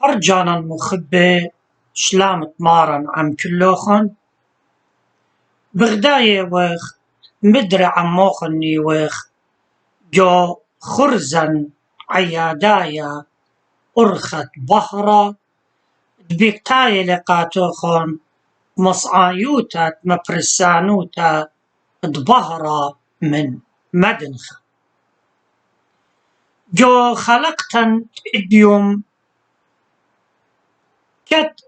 هرجانا مخبة شلام تمارن عم كلوخن بغداية وخ مدري عموخني وخ جو خرزن عيادايا أرخت بهرة دبيكتاية لقاتوخن مصعايوتا مبرسانوتا دبهرة من مدنخة جو خلقتن إديوم كت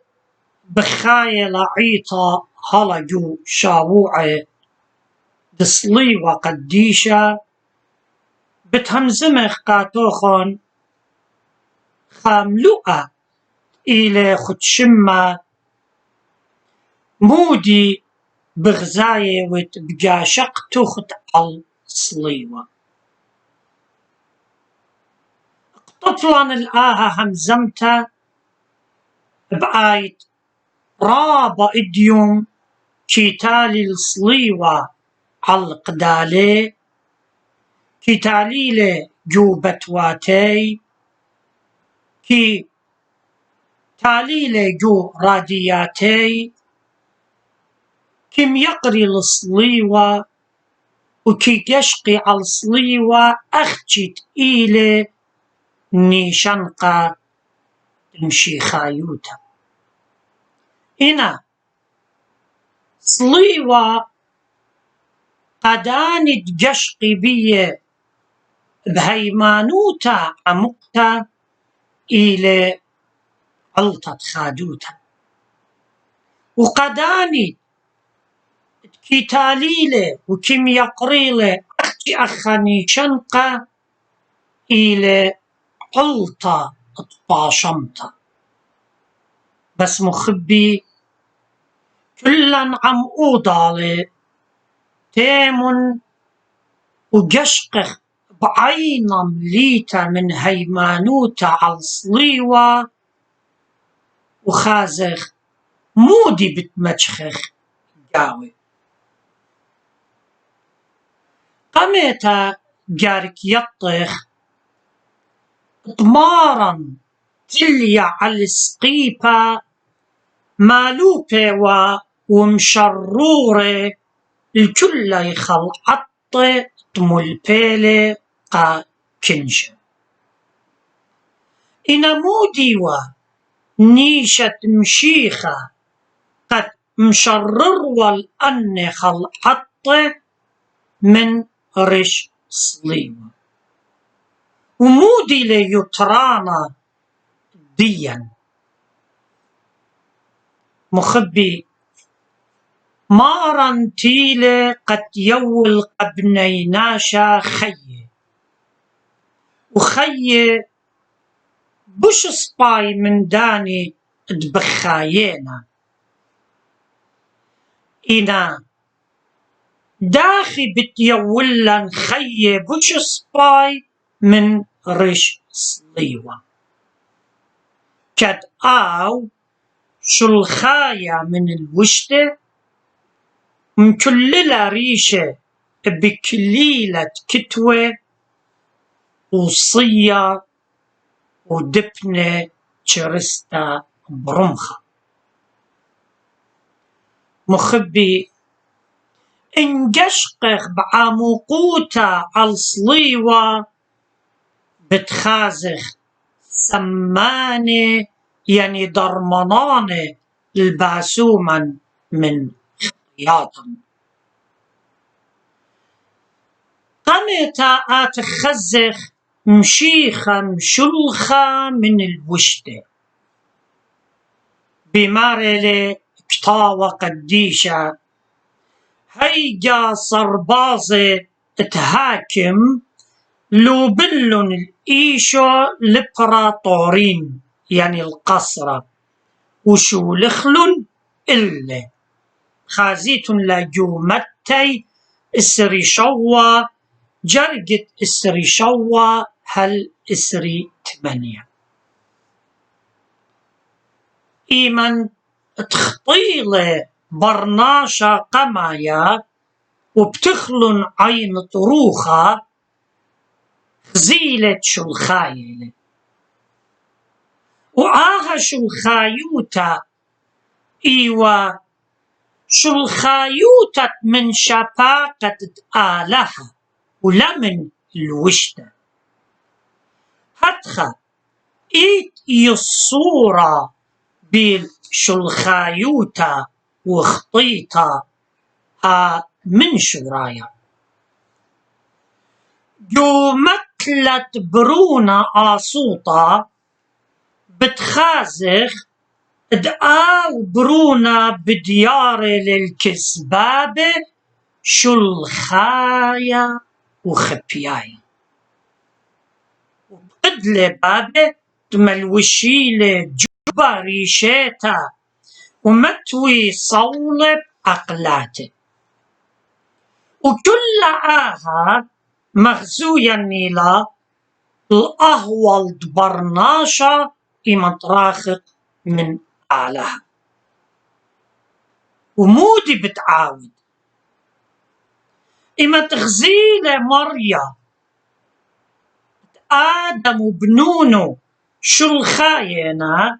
بخاية لعيطة هلا جو شاووعي دصلي وقديشة بتهمزمخ قاتوخن خاملوءة إلى خدشمة مودي بغزاية وتبجاشق تخت على الصليوة طفلا الآها همزمتا بآيت رابا إديوم كيتالي الصليوة على القدالي كيتاليلي جو بتواتي كي تاليلي جو رادياتي كم يقري الصليوة وكي يشقي على الصليوة أخجت إيلي نيشنقة تمشي خايوتا إنا صليوة قداني تجشقي بيه بهيمانوتا عمقتا إلى علطة خادوتا وقداني كيتاليلي وكم يقريلي أختي أخاني شنقة إلى علطة طباشمتا بس مخبي كلن عم أوضالي تيمن وجشقخ بعينا مليتا من هيمانوتا على الصليوة وخازخ مودي بتمجخخ جاوي قميتا جارك يطخ طمارا تليا على السقيبة مالوبة ومشرورة الكل يخلعط تملبيلة قا كنشة إنا موديوة نيشة مشيخة قد مشرر والأن خلعط من رش صليوة ومودي ليترانا ديا مخبي مارن تيلي قد يول قبنيناشا خيه وخيه بش صباي من داني دبخاينا إنا داخي بتيولن خيه بش صباي من رش صليوة كد شلخايا من الوشتة مكللة ريشة بكليلة كتوة وصية ودبنة شرستا برمخة مخبي انجشقخ بعمقوتا على الصليوة بتخازخ سمانة يعني درمنانة الباسوما من خياطا قمتا آتخزخ مشيخة مشلخة من الوشتة بمارلة كتاوة قديشة هيجا صربازة تهاكم لو بلن الإيشو الإمبراطورين يعني القصرة وشو لخلن إلا خازيت لجومتي إسري شوا جرجت إسري شوا هل إسري 8 إيمن تخطيلة برناشا قمايا وبتخلن عين طروخة خزيلة شلخايلة وآها شلخايوتا إيوا شلخايوتا من شباقة آلها ولمن الوشدة هتخا إيت يصورة بالشلخايوتا وخطيطة من شرايا جو متلت برونا آصوطة بتخازخ دقاو برونا بديار للكسبابة شلخايا وخبيايا وبقدلة بابة تملوشيلة جبا ريشيتا ومتوي صولب أقلاته وكل آها مغزويا نيلا الأهوال دبرناشا مطراخق من أعلاها ومودي بتعاود إما تغزيلة مريا آدم وبنونو شلخاينا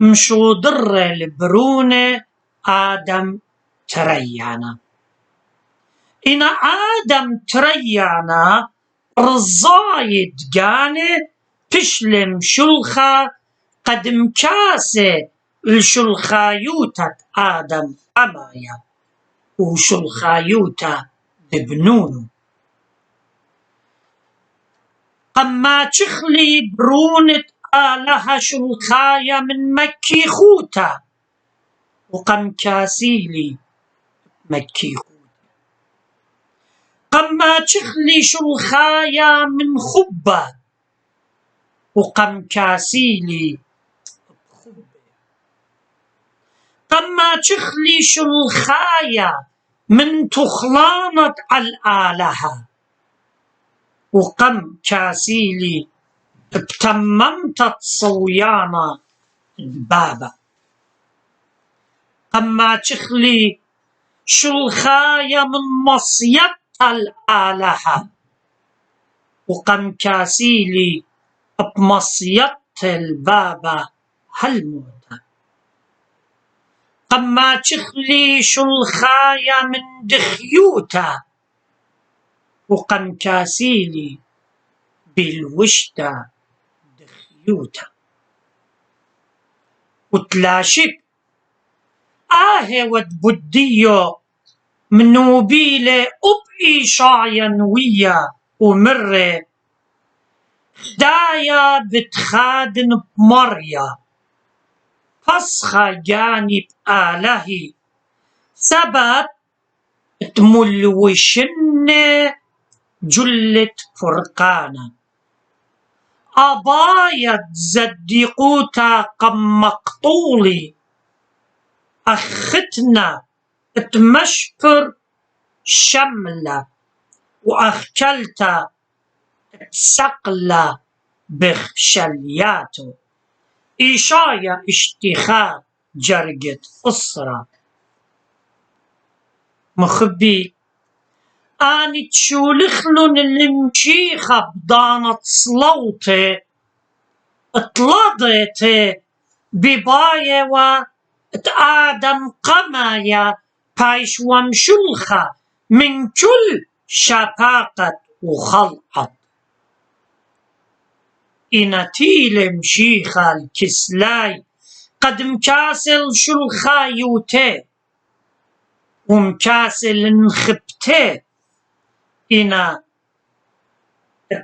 مشو در البرونة آدم تريانا إنا آدم تريانا رزايد جاني تشلم شلخا قد مكاسة الشلخايوتا آدم أمايا وشلخايوتا ببنونو قما تخلي برونة آلها شلخايا من مكي خوتا وقم كاسيلي مكي خوتا قما تخلي شلخايا من خبة وقم كاسيلي قما تخلي شلخايا من تخلانة الآلها وقم كاسيلي بتممت صويانا بابا قما تخلي شلخايا من مصيت الآلها وقم كاسيلي بمصيت البابا هالموتى قما تخلي شلخايا من دخيوتا وقم كاسيلي بالوشتا دخيوتا وتلاشك ود بديو منوبيلة أبقي شايا ويا ومرة دايا بتخادن بمريا فسخة جانب آلهي سبب تملوشن جلة فرقانا أبايد زديقوتا قم مقطولي أختنا تمشفر شملة وأخجلتا سقلة بخشلياتو إيشايا اشتخاء جرجة أسرة مخبي آني تشولخلن المشيخة بدانت صلوتي اطلضت بباية و آدم قمايا بايش ومشلخة من كل شقاقة وخلقت إنتيل مشيخة الكسلاي قد مكاسل شلخايوتي ومكاسل نخبتي إنا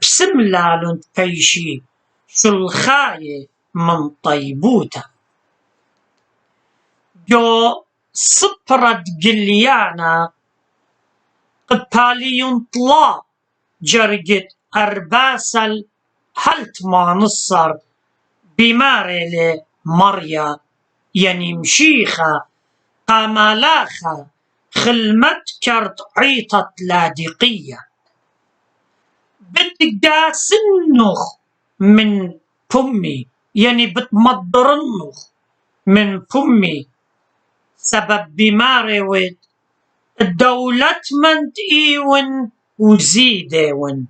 بسملالن بيشي شلخاي من طيبوتا جو صبرت قليانا قبالي طلا جرجت أرباسل هلت ما نصر بماري مريا يعني مشيخة قامالاخة خلمت كرت عيطة لادقية بدقا سنخ من فمي يعني بتمضرنخ من فمي سبب بماري ود الدولة من تئيون وزيدون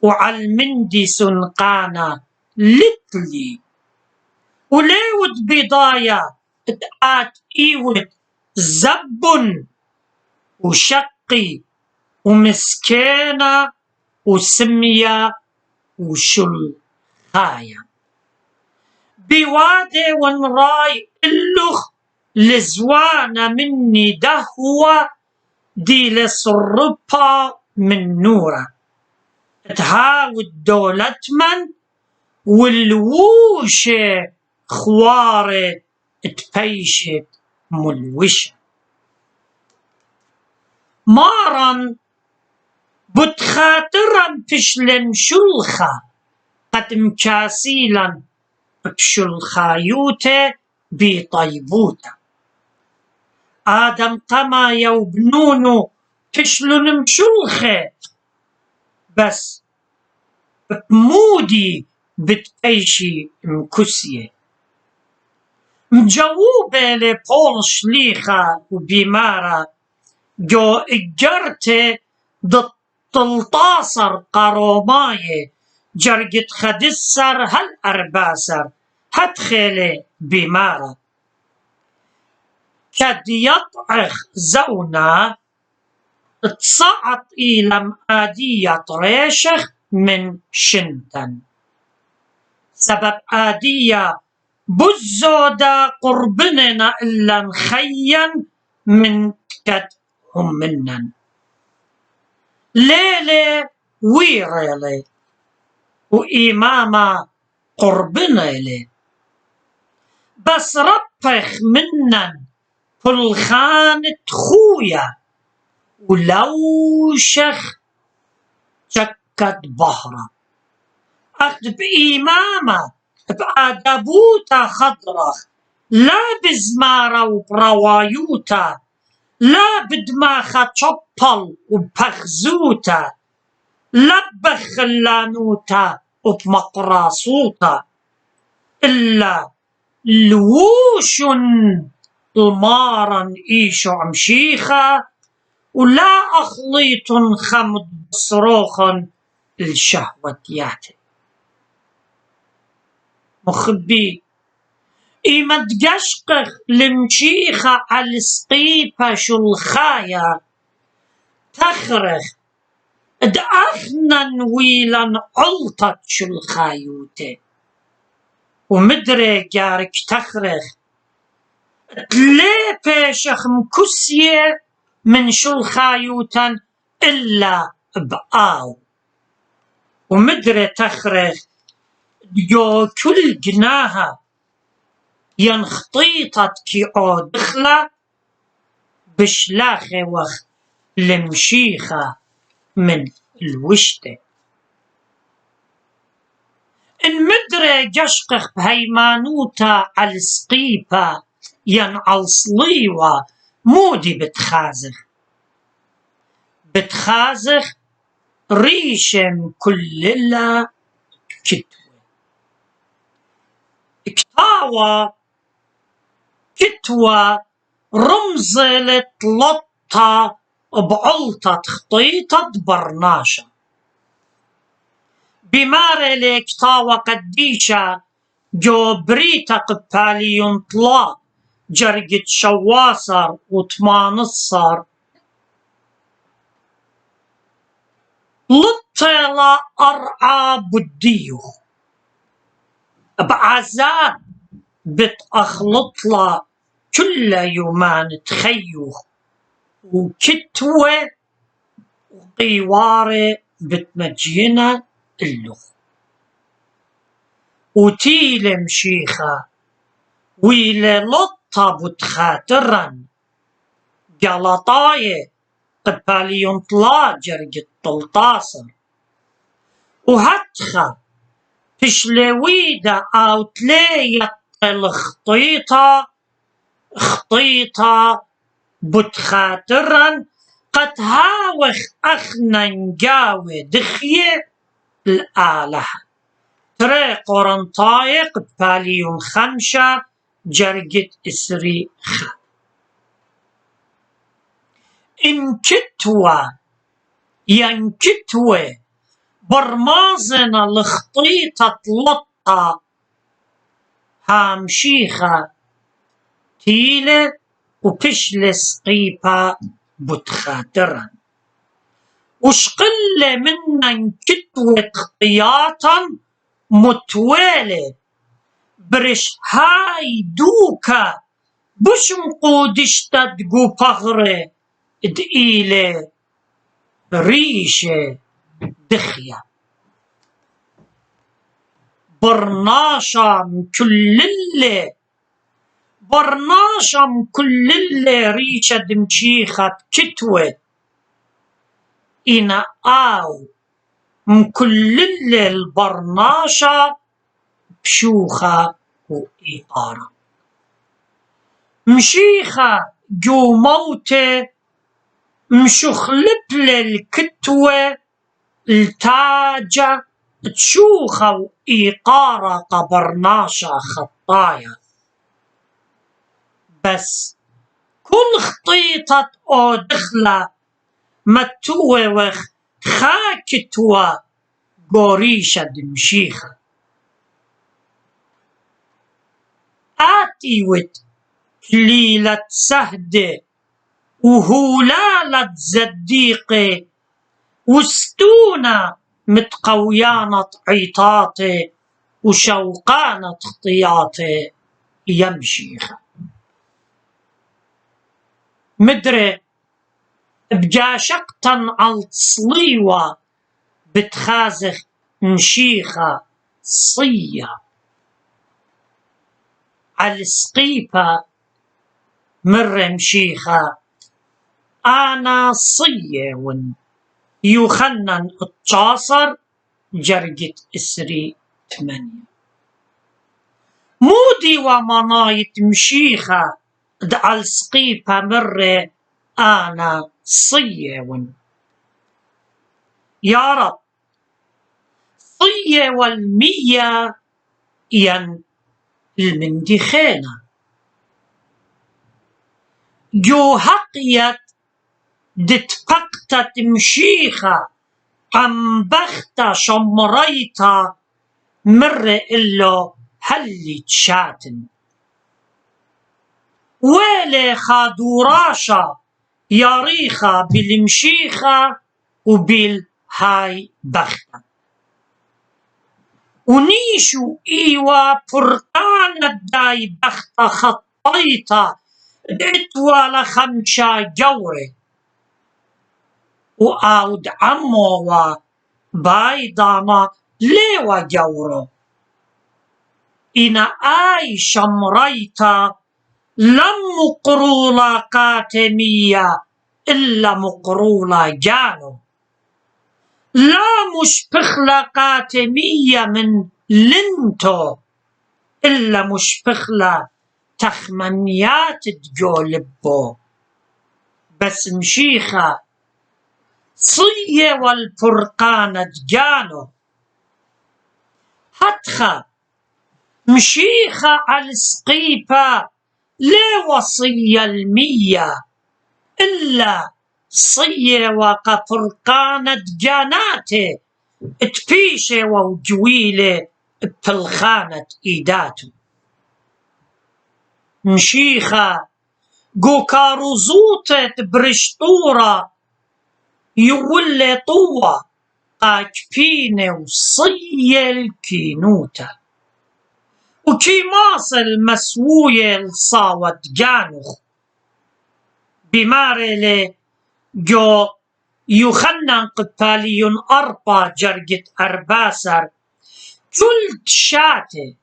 وعلمندي سنقانا لتلي وليود بضايا تآت إيود زب وشقي ومسكينة وسمية وشلخايا بوادي ونراي اللخ لزوانة مني دهوة دي لصربها من نورة تهاود دولة من والووشة خوارة تبيشت ملوشة مارا بتخاطرا فشلن شلخة قد مكاسيلا بشلخايوته بطيبوته آدم قما يوبنونو فشلن مشلخة بس مودي بتبيشي مكسية مجاوبة لبول شليخة وبيمارة جو اجرته ضد 13 قروماية جرقت خدسر هل أرباسر هتخيلي بيمارة كد يطعخ زونا تصعط إلى آدية ريشخ من شنتن سبب آدية بزودا قربننا إلا نخين من كد هم منن ليلة ويريلي وإماما قربنا إلي بس ربخ منن كل خانة خويا ولوشخ شكت بهرة أخذ بإمامة بأدبوتا خضرخ لا بزمارة وبروايوتا لا بدماخة تشبل وبخزوتا لا بخلانوتا وبمقراصوتا إلا لوشن المارن إيشو عمشيخة ولا أخليط خمد بصروخا الشهوتيات مخبي إيمد قشقخ لمشيخة على السقيبة شلخايا تخرخ دأخنا ويلا علطت شلخايوتي ومدري جارك تخرخ تليبشخ مكسية من شلخايوتن إلا بآو ومدري تخرخ جو كل جناها ينخطيطت كي دخلة بشلاخة وخ لمشيخة من الوشتة إن مدري جشقخ بهيمانوتا على السقيبة ينعل صليوة مودي بتخازخ ريشم كللا كتوى رمزة لطة بعلطة خطيطة برناشة بمارة لكتاوى قديشة جو بريتا قبالي ينطلا جرقت شواصر وطمانصر لطيلا أرعى بديوخ بعزاء بتأخلطلا كل يومان تخيوخ وكتوة وقيوارة بتمجينا اللخ وتيل مشيخة ويلي لطة بتخاترا قلطاية قبالي ينطلا جرقت 13 وهتخا فشلويدة أو تليت الخطيطة خطيطة بتخاترا قد هاوخ أخنا نجاوي دخية الآلة تري قرنطايق باليون 5 جرقت إسري خا إن كتوى ينكتوى برمازنا الخطيطة لطة هامشيخة تيلة وبشل سقيبة بتخاترا وشقل منن كتوة خطياتا متوالة برش هاي دوكا بشم قودشتا دقو بغرة دقيلة ريشة دخية برناشا مكللة ريشة دمشيخة كتوة إنا آو مكللة البرناشا بشوخة وإيقارة مشيخة جو موتة مشخلب الكتوة التاجة تشوخة وإيقارة قبرناشا خطايا بس كل خطيطة أو دخلة متوة وخ خاكتوة قوريشة دمشيخة آتيوت ليلة سهدة وهولالة زديقة وستونة متقويانة عيطاتي وشوقانة خطياتي يمشيخة مدري بجاشقتن الصليوة بتخازخ مشيخة صية عالسقيبة مر مشيخة أنا صية ون يوخنن التشاصر جرجت إسري 8 مودي ومنايت مشيخة دعال سقيبة مر أنا صية ون يا رب صية والمية ين المندخانة جو هقيت دتفقتت مشيخة عم بختا شمريتا مر إلو هلي تشاتن ويلي خادوراشا ياريخة بالمشيخة وبالهاي بختا ونيشو إيوا فرقانة داي بختا خطيتا دعتوا لخمشا جوري وآود عموا بايدانا ليوا جورو إنا آي شمريتا لم مقرولا قاتمية إلا مقرولا جانو لا مش بخلة قاتمية من لنتو إلا مش بخلة تخمنيات تجولبو بس مشيخة صية والفرقانة جانو هتخا مشيخة على سقيبة لي وصية المية إلا صية وقفرقانة جاناته تبيشة وجويلة بفلخانة إيداتو مشيخة جو كاروزوتة برشطورة يولي طوة قاكبينة وصية الكينوتة وكي ماصل مسوية الصاوة جانوخ بمارلي جو يخنن قباليون أربا جرجت أرباسر كل شاتي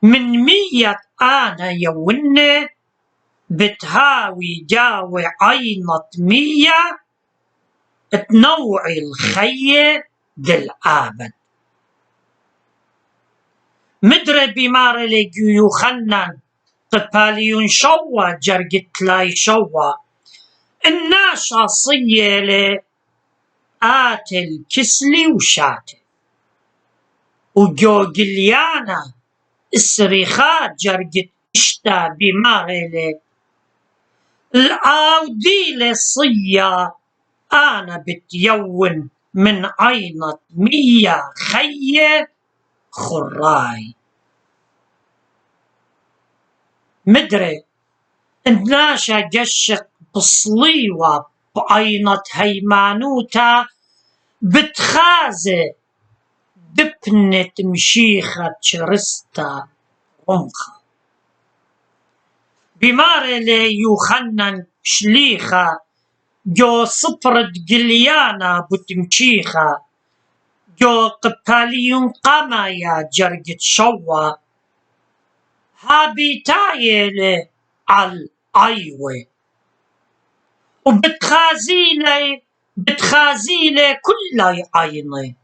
من 100 أنا يونة بتهاوي جاوي عينة 100 تنوعي الخية بالآبد مدري بمار لجيو يخنن قباليون شوا جرجت لاي شوا الناشا صيلة آتل كسلي وشاتل وجو جليانا السريخات جرجت اشتا بمارلة العوديلة صيا أنا بتيون من عينة 100 خية خراي مدري الناشا قشق بصليوة بعينة هيمانوتا بتخازي دبنة مشيخة شرستا رمخة بمارلي يوخنن شليخة جو صبرت قليانا بتمشيخة جو قباليون قمايا جرقت شوا هابي تايلي على الأيوة بتخازيلي كل عيني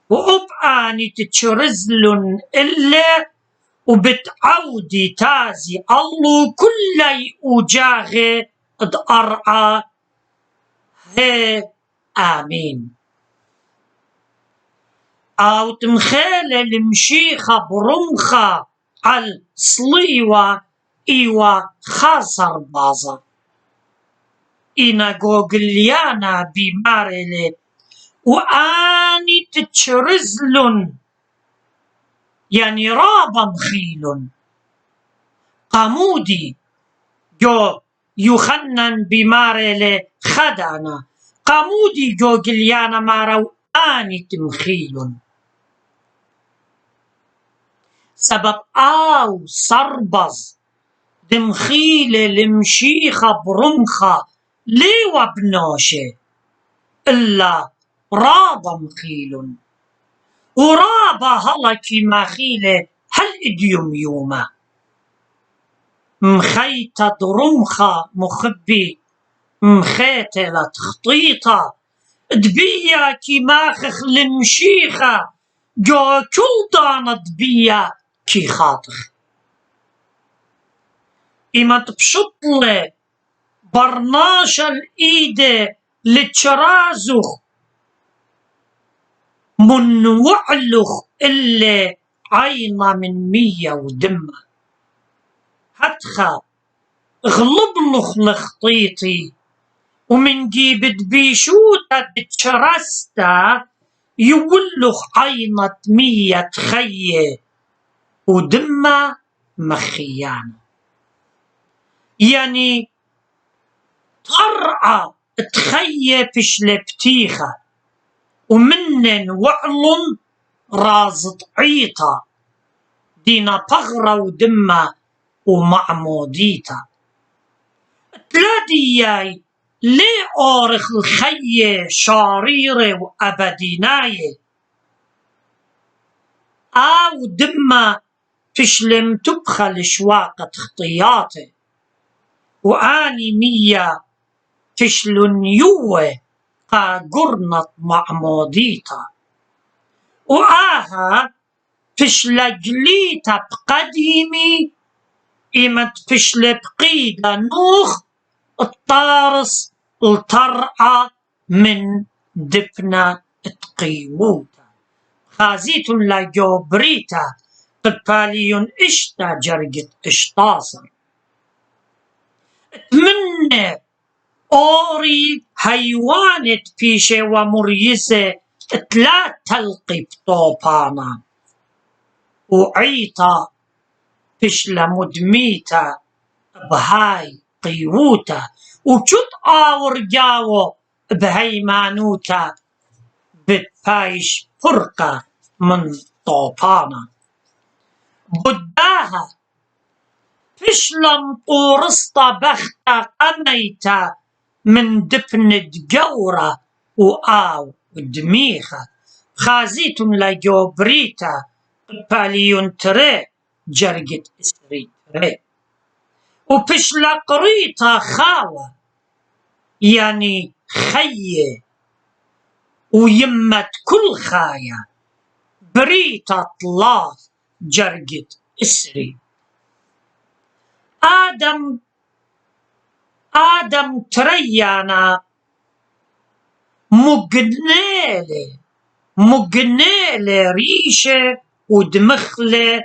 وأبقاني تتشرزلن إلا وبتعودي تازي الله كل وجاغي ادقرعا هي آمين أو تمخيلة المشيخة برمخة على صليوة إيوة خاصر بازا إنا جوجليانا بمارلي وآني تتشرزلن يعني رابا مخيل قامودي جو يخنن بمارلي خدانا قامودي جوجليانا مارو آني تمخيل سبب آو صربز دمخيلة لمشيخة برمخة ليوا بنوشة إلا رابا مخيل ورابا هلكي مخيلة هل إديوم يوما مخيتة درمخة مخبي مخيتة لتخطيطة دبيا كي ماخخ لمشيخة جو كل دانا دبيا كي خاطخ إما تبشطلي برناشا الإيدة لتشرازخ من وعلخ اللي عينا من 100 ودمة هتخا غلبلخ لخطيطي ومن جيبت بيشوتا تشرستا يولخ عينة 100 خيه ودمة مخيانة يعني طرعة تخيه بشلبتيخة ومنن وعلن رازط عيطة دينا بغرة ودمة ومعموديتا تلادياي لي أورخ الخيه شاريرة وأبديناية أو دمة تشلم تبخل شواقة خطياتي وآني 100 تشلن يوه قرنت معموديتا وآها تشلجليتا بقديمي إمت بقيدة نوخ الطارس الطرعة من دفنة تقيوتا خازيت لجوبريتا قباليون إشتا جرقت إشتاصر من أوري حيوانة بيشة ومريسة تلا تلقي بطوبانا وعيطة بشلا مدميتا بهاي قيوتا وشت آور جاو بهيمانوتا بتبايش فرقة من طوبانا بداها فشلم طورستا بختا قميتا من دفنة جورة وآو دميخة خازيتم لجوبريتا باليون تري جرقت اسري تري وبشلا قريتا خاوة يعني خيه ويمت كل خايا بريتا طلاث جرقت اسري آدم تريانا مقنيلة ريشة ودمخلة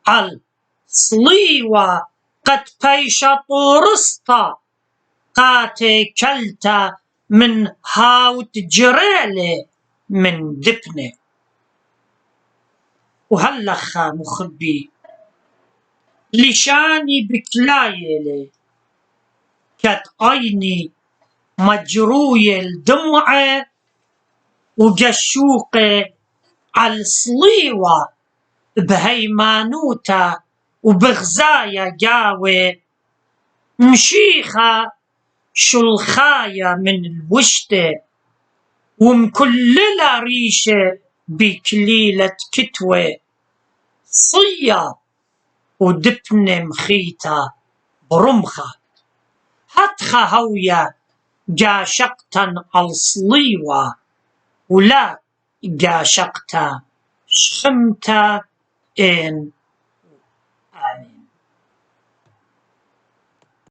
على صليوة قد بيشا طورستا قاتي كلتا من هاوت جريلة من دبنة. وهلخا مخبي لشاني بكلايلي كت عيني مجروية الدمعة وجشوقة عالصليوة بهيمانوتا وبغزايا جاوي مشيخة شلخايا من الوشتة ومكللة ريشة بكليلة كتوة صية ودبنة مخيتة برمخة هتخة هوية جاشقتا عالصليوة ولا جاشقتا شخمتا إن